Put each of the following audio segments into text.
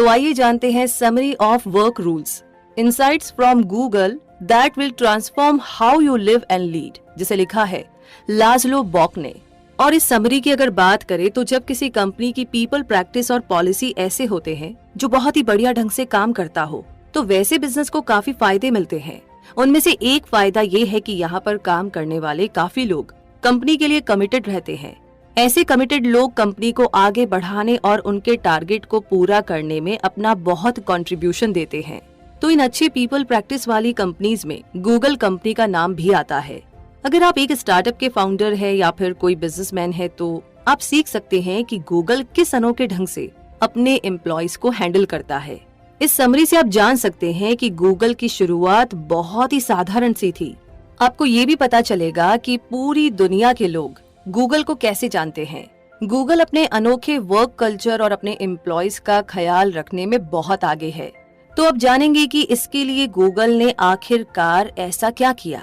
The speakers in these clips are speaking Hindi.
तो आइए जानते हैं summary of work rules, insights from Google that will transform how you live and lead, जिसे लिखा है लाज़लो बॉक ने। और इस समरी की अगर बात करें तो जब किसी कंपनी की पीपल प्रैक्टिस और पॉलिसी ऐसे होते हैं जो बहुत ही बढ़िया ढंग से काम करता हो, तो वैसे बिजनेस को काफी फायदे मिलते हैं। उनमें से एक फायदा ये है कि यहाँ पर काम करने वाले काफी लोग कंपनी के लिए कमिटेड रहते हैं। ऐसे कमिटेड लोग कंपनी को आगे बढ़ाने और उनके टारगेट को पूरा करने में अपना बहुत कंट्रीब्यूशन देते हैं। तो इन अच्छे पीपल प्रैक्टिस वाली कंपनीज में गूगल कंपनी का नाम भी आता है। अगर आप एक स्टार्टअप के फाउंडर है या फिर कोई बिजनेसमैन है तो आप सीख सकते हैं कि गूगल किस अनोखे ढंग से अपने एम्प्लॉयज को हैंडल करता है। इस समरी से आप जान सकते हैं कि गूगल की शुरुआत बहुत ही साधारण सी थी। आपको ये भी पता चलेगा कि पूरी दुनिया के लोग गूगल को कैसे जानते हैं। गूगल अपने अनोखे वर्क कल्चर और अपने एम्प्लॉयज का ख्याल रखने में बहुत आगे है। तो अब जानेंगे कि इसके लिए गूगल ने आखिरकार ऐसा क्या किया।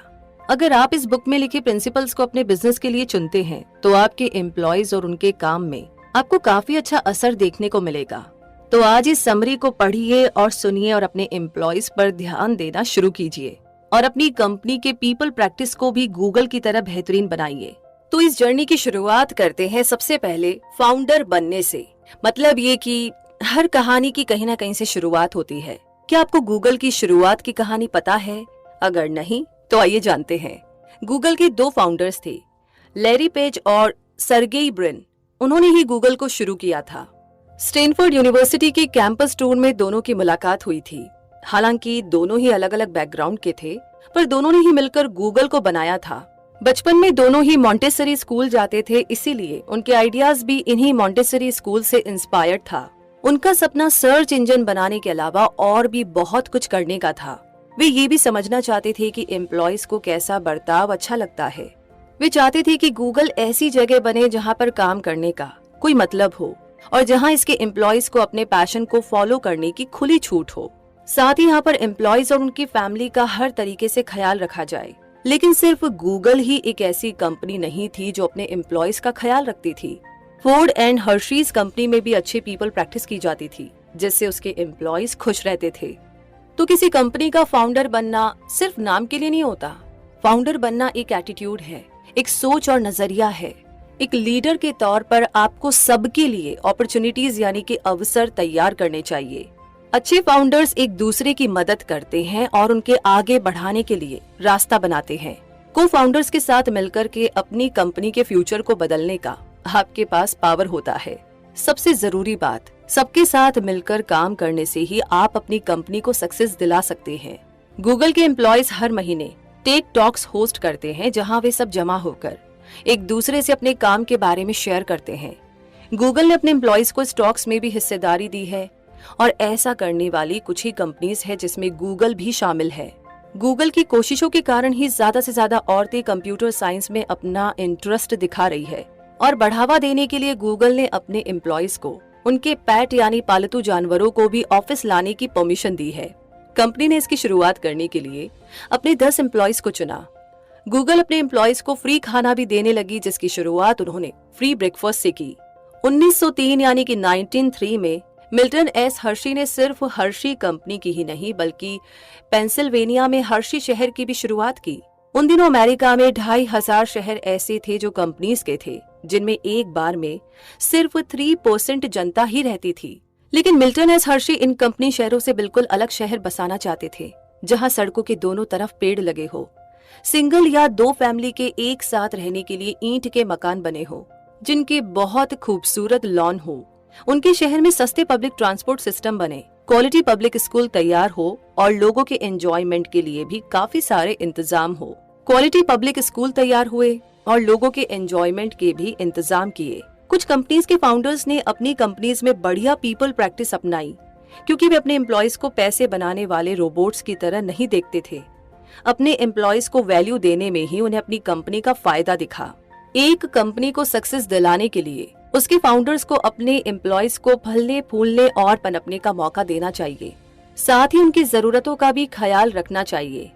अगर आप इस बुक में लिखे प्रिंसिपल्स को अपने बिजनेस के लिए चुनते हैं तो आपके एम्प्लॉयज और उनके काम में आपको काफी अच्छा असर देखने को मिलेगा। तो आज इस समरी को पढ़िए और सुनिए और अपने एम्प्लॉयज पर ध्यान देना शुरू कीजिए और अपनी कंपनी के पीपल प्रैक्टिस को भी गूगल की तरह बेहतरीन बनाइए। तो इस जर्नी की शुरुआत करते हैं सबसे पहले फाउंडर बनने से। मतलब ये कि हर कहानी की कहीं ना कहीं से शुरुआत होती है। क्या आपको गूगल की शुरुआत की कहानी पता है? अगर नहीं तो आइए जानते हैं। गूगल के दो फाउंडर्स थे, लैरी पेज और सर्गेई ब्रिन। उन्होंने ही गूगल को शुरू किया था। स्टैनफोर्ड यूनिवर्सिटी के कैंपस टूर में दोनों की मुलाकात हुई थी। हालांकि दोनों ही अलग अलग बैकग्राउंड के थे, पर दोनों ने ही मिलकर गूगल को बनाया था। बचपन में दोनों ही मॉन्टेसरी स्कूल जाते थे, इसीलिए उनके आइडियाज भी इन्हीं मॉन्टेसरी स्कूल से इंस्पायर्ड था। उनका सपना सर्च इंजन बनाने के अलावा और भी बहुत कुछ करने का था। वे ये भी समझना चाहते थे कि एम्प्लॉयज को कैसा बर्ताव अच्छा लगता है। वे चाहते थे कि गूगल ऐसी जगह बने जहां पर काम करने का कोई मतलब हो और जहां इसके एम्प्लॉयज को अपने पैशन को फॉलो करने की खुली छूट हो। साथ ही यहाँ पर एम्प्लॉयज और उनकी फैमिली का हर तरीके से ख्याल रखा जाए। लेकिन सिर्फ गूगल ही एक ऐसी कंपनी नहीं थी जो अपने एम्प्लॉयज का ख्याल रखती थी। फोर्ड एंड हर्शीज कंपनी में भी अच्छे पीपल प्रैक्टिस की जाती थी, जिससे उसके एम्प्लॉयज खुश रहते थे। तो किसी कंपनी का फाउंडर बनना सिर्फ नाम के लिए नहीं होता। फाउंडर बनना एक एटीट्यूड है, एक सोच और नजरिया है। एक लीडर के तौर पर आपको सबके लिए अपॉर्चुनिटीज यानी कि अवसर तैयार करने चाहिए। अच्छे फाउंडर्स एक दूसरे की मदद करते हैं और उनके आगे बढ़ाने के लिए रास्ता बनाते हैं। को फाउंडर्स के साथ मिलकर के अपनी कंपनी के फ्यूचर को बदलने का आपके पास पावर होता है। सबसे जरूरी बात, सबके साथ मिलकर काम करने से ही आप अपनी कंपनी को सक्सेस दिला सकते हैं। गूगल के एम्प्लॉयज हर महीने टेक टॉक्स होस्ट करते हैं, जहां वे सब जमा होकर एक दूसरे से अपने काम के बारे में शेयर करते हैं। गूगल ने अपने एम्प्लॉयज को स्टॉक्स में भी हिस्सेदारी दी है और ऐसा करने वाली कुछ ही कंपनीज है जिसमें गूगल भी शामिल है। गूगल की कोशिशों के कारण ही ज्यादा से ज्यादा औरतें कंप्यूटर साइंस में अपना इंटरेस्ट दिखा रही है और बढ़ावा देने के लिए गूगल ने अपने एम्प्लॉयज को उनके पेट यानी पालतू जानवरों को भी ऑफिस लाने की परमिशन दी है। कंपनी ने इसकी शुरुआत करने के लिए अपने 10 एम्प्लॉयज को चुना। गूगल अपने एम्प्लॉयज को फ्री खाना भी देने लगी, जिसकी शुरुआत उन्होंने फ्री ब्रेकफास्ट से की। 1903 यानी कि 1903 में मिल्टन एस हर्शी ने सिर्फ हर्शी कंपनी की ही नहीं बल्कि पेंसिल्वेनिया में हर्शी शहर की भी शुरुआत की। उन दिनों अमेरिका में 2500 शहर ऐसे थे जो कंपनीज के थे, जिनमें एक बार में सिर्फ 3% जनता ही रहती थी। लेकिन मिल्टन एस हर्शी इन कंपनी शहरों से बिल्कुल अलग शहर बसाना चाहते थे, जहां सड़कों के दोनों तरफ पेड़ लगे हो, सिंगल या 2 फैमिली के एक साथ रहने के लिए ईंट के मकान बने हो, जिनके बहुत खूबसूरत लॉन हो। उनके शहर में सस्ते पब्लिक ट्रांसपोर्ट सिस्टम बने, क्वालिटी पब्लिक स्कूल तैयार हो और लोगों के एंजॉयमेंट के लिए भी काफी सारे इंतजाम हो। क्वालिटी पब्लिक स्कूल तैयार हुए और लोगों के एंजॉयमेंट के भी इंतजाम किए। कुछ कंपनीज के फाउंडर्स ने अपनी कंपनीज में बढ़िया पीपल प्रैक्टिस अपनाई, क्योंकि वे अपने एम्प्लॉयज को पैसे बनाने वाले रोबोट्स की तरह नहीं देखते थे। अपने एम्प्लॉयज को वैल्यू देने में ही उन्हें अपनी कंपनी का फायदा दिखा। एक कंपनी को सक्सेस दिलाने के लिए उसके फाउंडर्स को अपने एम्प्लॉयज को फलने फूलने और पनपने का मौका देना चाहिए। साथ ही उनकी जरूरतों का भी ख्याल रखना चाहिए।